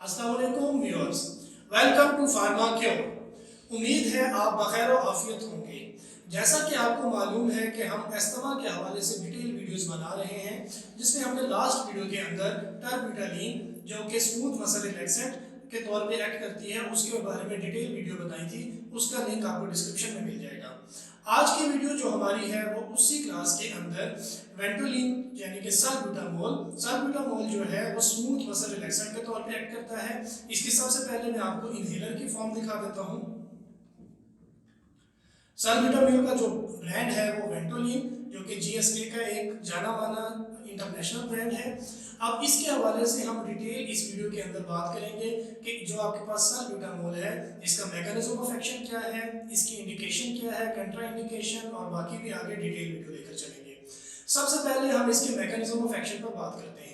अस्सलाम वालेकुम viewers, welcome to Pharma Cure. उम्मीद है आप बखैर और आफियत होंगे। जैसा कि आपको मालूम है कि हम अस्थमा के हवाले से डिटेल वीडियोस बना रहे हैं, जिसमें हमने लास्ट वीडियो के अंदर टर्बिटालीन जो कि स्मूथ मसल रिलैक्सेंट के तौर पे एक्ट करती है उसके बारे में डिटेल वीडियो बताई थी। उसका लिंक आपको डिस्क्रिप्शन में मिल जाएगा। आज की वीडियो जो हमारी है वो उसी क्लास के अंदर वेंटोलिन यानी कि सल्ब्यूटामोल जो है वो स्मूथ मसल रिलैक्सेंट के तौर पे एक्ट करता है। इसकी सबसे पहले मैं आपको इनहेलर की फॉर्म दिखा देता हूँ। सल्ब्यूटामोल का जो ब्रांड है वो वेंटोलिन जो कि जीएसके का एक जाना माना इंटरनेशनल ब्रांड है। अब इसके हवाले से हम डिटेल इस वीडियो के अंदर बात करेंगे कि जो आपके पास सल्ब्यूटामोल है इसका मैकेनिज्म ऑफ एक्शन क्या है, इसकी इंडिकेशन क्या है, कंट्रा इंडिकेशन और बाकी भी आगे डिटेल वीडियो लेकर चलेंगे। सबसे पहले हम इसके मैकेनिज्म ऑफ एक्शन पर बात करते हैं।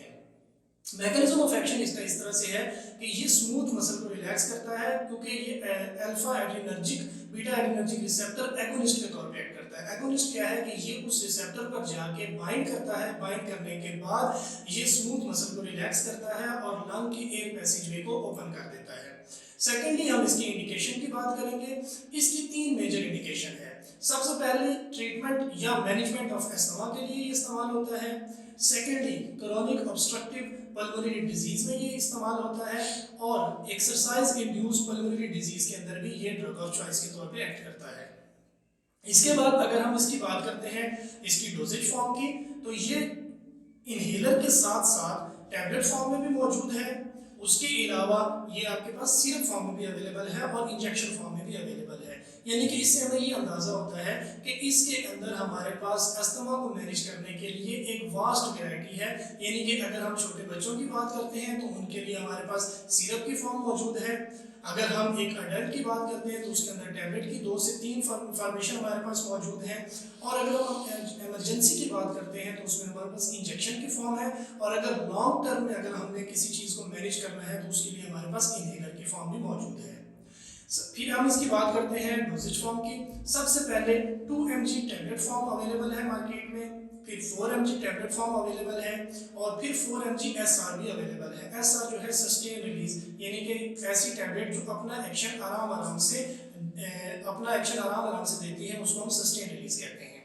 मैकेनिज्म ऑफ एक्शन इसका इस तरह से है कि ये स्मूथ मसल को रिलैक्स करता है क्योंकि ये alpha adrenergic beta adrenergic receptor agonist के तौर पे एक्ट करता है। एगोनिस्ट क्या है कि ये उस रिसेप्टर पर जाके बाइंड करता है, बाइंड करने के बाद ये स्मूथ मसल को रिलैक्स करता है और लंग की एयर पैसेजवे को ओपन कर देता है। सेकेंडली हम इसकी इंडिकेशन की बात करेंगे। इसकी तीन मेजर इंडिकेशन है। सबसे पहले ट्रीटमेंट या मैनेजमेंट ऑफ अस्थमा के लिए इस्तेमाल होता है। Secondly chronic obstructive pulmonary disease में ये इस्तेमाल होता है और एक्सरसाइज इंड्यूस पल्मोनरी डिजीज के अंदर भी ये ड्रग ऑफ चॉइस के तौर पे एक्ट करता है। इसके बाद अगर हम इसकी बात करते हैं इसकी डोजेज फॉर्म की, तो ये इनहेलर के साथ साथ टैबलेट फॉर्म में भी मौजूद है। उसके अलावा ये आपके पास सिरप फॉर्म में भी अवेलेबल है और इंजेक्शन फॉर्म में भी अवेलेबल है। यानी कि इससे हमें ये अंदाजा होता है कि इसके अंदर हमारे पास अस्थमा को मैनेज करने के लिए एक वास्ट वैरायटी है। यानी कि अगर हम छोटे बच्चों की बात करते हैं तो उनके लिए हमारे पास सिरप की फॉर्म मौजूद है। अगर हम एक अडल्ट की बात करते हैं तो उसके अंदर टैबलेट की 2 से 3 फॉर्मेशन हमारे पास मौजूद है। और अगर हम इमरजेंसी की बात करते हैं तो उसमें हमारे पास इंजेक्शन की फॉर्म है। और अगर लॉन्ग टर्म में अगर हमने किसी चीज़ को मैनेज करना है तो उसके लिए हमारे पास इनहेलर की फॉर्म भी मौजूद है। फिर हम इसकी बात करते हैं डोजेज फॉर्म की। सबसे पहले 2 mg टैबलेट फॉर्म अवेलेबल है मार्केट में, फिर 4 mg टैबलेट फॉर्म अवेलेबल है और फिर 4 mg एसआर भी अवेलेबल है। एसआर जो है सस्टेन रिलीज, यानी कि ऐसी टैबलेट जो अपना एक्शन आराम आराम से देती है उसको हम सस्टेन रिलीज कहते हैं।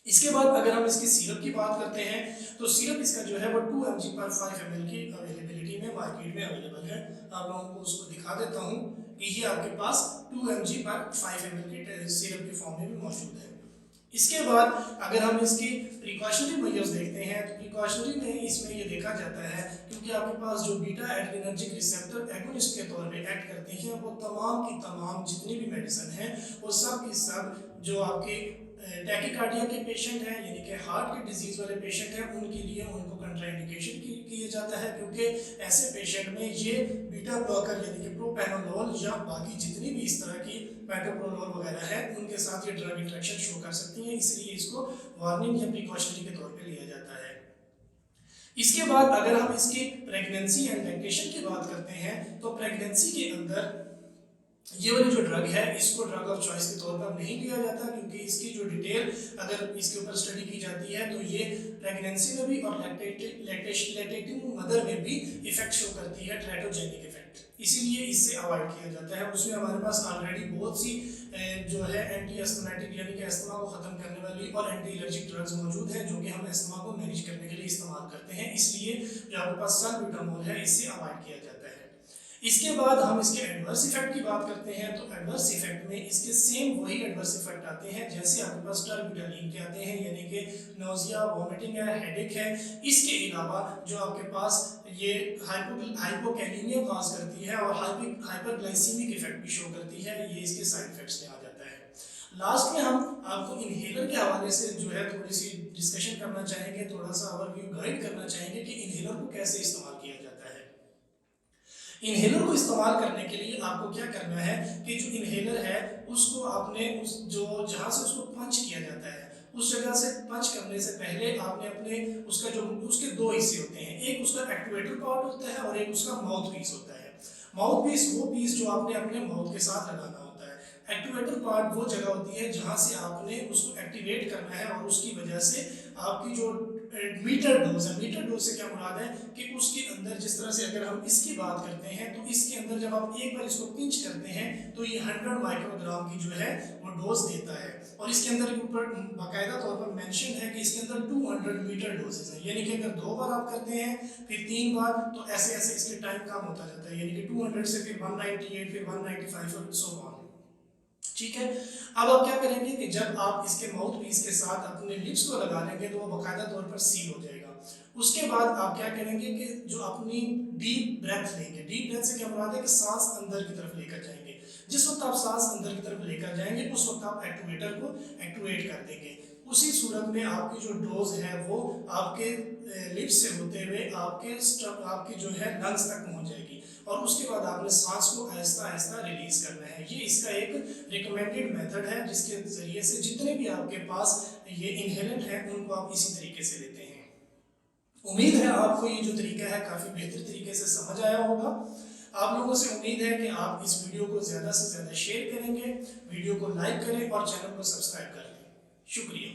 इसके बाद अगर हम इसकी सिरप की बात करते हैं तो सिरप इसका जो है वो 2 mg पर 5 ml की अवेलेबिलिटी में मार्केट में अवेलेबल है। आप लोगों को उसको दिखा देता हूँ कि ये आपके पास 2 mg पर 5 ml की सिरप के फॉर्म में भी मौजूद है। इसके बाद अगर हम इसकी प्रिकॉशनरी मेजर्स देखते हैं तो प्रिकॉशनरी में इसमें ये देखा जाता है क्योंकि आपके पास जो बीटा एड्रिनर्जिक रिसेप्टर एगोनिस्ट के तौर पे एक्ट करते हैं वो तमाम की तमाम जितनी भी मेडिसिन है वो सब की सब जो आपके टैकीकार्डिया के पेशेंट हैं यानी कि हार्ट के डिजीज वाले पेशेंट हैं उनके लिए उनको कंट्राइंडिकेशन किया जाता है क्योंकि ऐसे पेशेंट में ये बीटा ब्लॉकर यानी कि प्रोपेनोलोल या बाकी जितनी भी इस तरह की मेटोप्रोलोल वगैरह है उनके साथ ये ड्रग इंटरेक्शन शो कर सकती हैं, इसलिए इसको वार्निंग या प्रिकॉशनरी के तौर पे लिया जाता है। इसके बाद अगर हम इसकी प्रेगनेंसी एंड लैक्टेशन की बात करते हैं तो प्रेगनेंसी के अंदर ये वाली जो ड्रग है इसको ड्रग ऑफ चॉइस के तौर पर नहीं लिया जाता क्योंकि इसकी जो डिटेल अगर इसके ऊपर स्टडी की जाती है तो ये प्रेगनेंसी में भी और लैक्टेटिंग मदर में भी इफेक्ट शो करती है, ट्रेटोजेनिक इफेक्ट, इसीलिए इससे अवॉइड किया जाता है। उसमें हमारे पास ऑलरेडी बहुत सी जो है एंटी एस्थमेटिक यानी कि अस्थमा को खत्म करने वाली और एंटी एलर्जिक ड्रग्स मौजूद हैं जो कि हम अस्थमा को मैनेज करने के लिए इस्तेमाल करते हैं, इसलिए जो आपके पास सल्ब्यूटामोल है इससे अवॉइड किया जाता है। इसके बाद हम इसके एडवर्स इफेक्ट की बात करते हैं तो एडवर्स इफेक्ट में इसके सेम वही एडवर्स इफेक्ट आते हैं जैसे आपके पास टर्बिटालीन के आते हैं, यानी कि नोजिया, वॉमिटिंग है, हेडेक है। इसके अलावा जो आपके पास ये हाइपोकैलेमिया कॉज करती है और हाइपरग्लाइसीमिक इफेक्ट भी शो करती है, ये इसके साइड इफेक्ट्स में आ जाता है। लास्ट में हम आपको इनहेलर के हवाले से जो है थोड़ी सी डिस्कशन करना चाहेंगे, थोड़ा सा ओवरव्यू गाइड करना चाहेंगे कि इनहेलर को कैसे इस्तेमाल किया जाता है। इनहेलर को इस्तेमाल करने के लिए आपको क्या करना है कि जो इनहेलर है उसको आपने उस जो जहाँ से उसको पंच किया जाता है उस जगह से पंच करने से पहले आपने अपने उसका जो उसके 2 हिस्से होते हैं, एक उसका एक्टिवेटर पार्ट होता है और एक उसका माउथ पीस होता है। माउथ पीस वो पीस जो आपने अपने माउथ के साथ लगाना होता है। एक्टिवेटर पार्ट वो जगह होती है जहाँ से आपने उसको एक्टिवेट करना है और उसकी वजह से आपकी जो मीटर डोज है। मीटर डोज से क्या मुराद है कि उसके अंदर जिस तरह से अगर हम इसकी बात करते हैं तो इसके अंदर जब आप एक बार इसको पिंच करते हैं तो ये 100 माइक्रोग्राम की जो है वो डोज देता है। और इसके अंदर ऊपर बाकायदा तौर पर मेंशन है कि इसके अंदर 200 मीटर डोजेज है, यानी कि अगर 2 बार आप करते हैं फिर 3 बार तो ऐसे ऐसे इसके टाइम कम होता जाता है, यानी कि 200 से फिर 198 फिर 195 और सो ऑन। ठीक है। अब आप क्या करेंगे कि जब आप इसके माउथ पीस के साथ अपने लिप्स को लगा लेंगे तो वो बाकायदा तौर पर सील हो जाएगा। उसके बाद आप क्या करेंगे कि जो अपनी डीप ब्रेथ लेंगे, डीप ब्रेथ से क्या मुराद है कि सांस अंदर की तरफ लेकर जाएंगे। जिस वक्त आप सांस अंदर की तरफ लेकर जाएंगे उस वक्त आप एक्टुएटर को एक्टिवेट कर देंगे। उसी सूरत में आपकी जो डोज है वो आपके लिप्स से होते हुए आपकी जो है लंग्स तक पहुंच जाएगी और उसके बाद आपने सांस को आहिस्ता आहिस्ता रिलीज करना है। ये इसका एक रिकमेंडेड मेथड है जिसके जरिए से जितने भी आपके पास ये इनहेलेंट है उनको आप इसी तरीके से लेते हैं। उम्मीद है आपको ये जो तरीका है काफ़ी बेहतर तरीके से समझ आया होगा। आप लोगों से उम्मीद है कि आप इस वीडियो को ज़्यादा से ज़्यादा शेयर करेंगे, वीडियो को लाइक करें और चैनल को सब्सक्राइब कर लें। शुक्रिया।